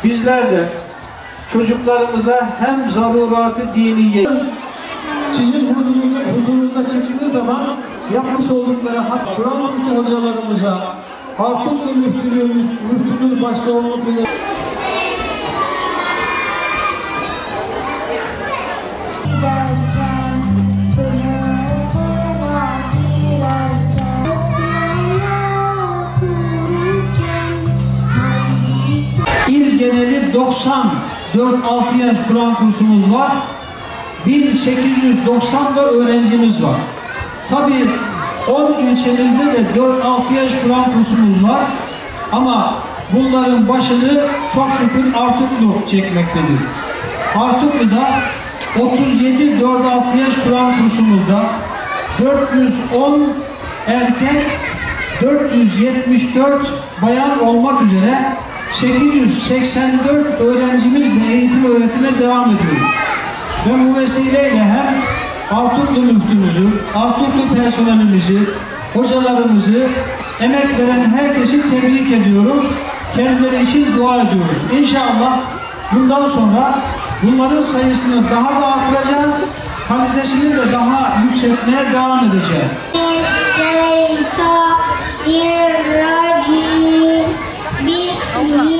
bizler de çocuklarımıza hem zaruratı diniye, sizin huzurunuza çıktığı zaman yapmış oldukları Kur'an kursu hocalarımıza, Artuklu müftümüz başta olmak üzere İl geneli 94-6 yaş Kur'an kursumuz var. 1890 da öğrencimiz var. Tabii 10 ilçemizde de 4-6 yaş Kur'an kursumuz var. Ama bunların başını çok şükür Artuklu çekmektedir. Artuklu'da 37 4-6 yaş Kur'an kursumuzda 410 erkek, 474 bayan olmak üzere 884 öğrencimizle eğitim öğretime devam ediyoruz. Ve bu vesileyle hem Artuklu müftümüzü, Artuklu personelimizi, hocalarımızı, emek veren herkesi tebrik ediyorum. Kendileri için dua ediyoruz. İnşallah bundan sonra bunların sayısını daha da artıracağız, kalitesini de daha yükseltmeye devam edeceğiz. Bismillah.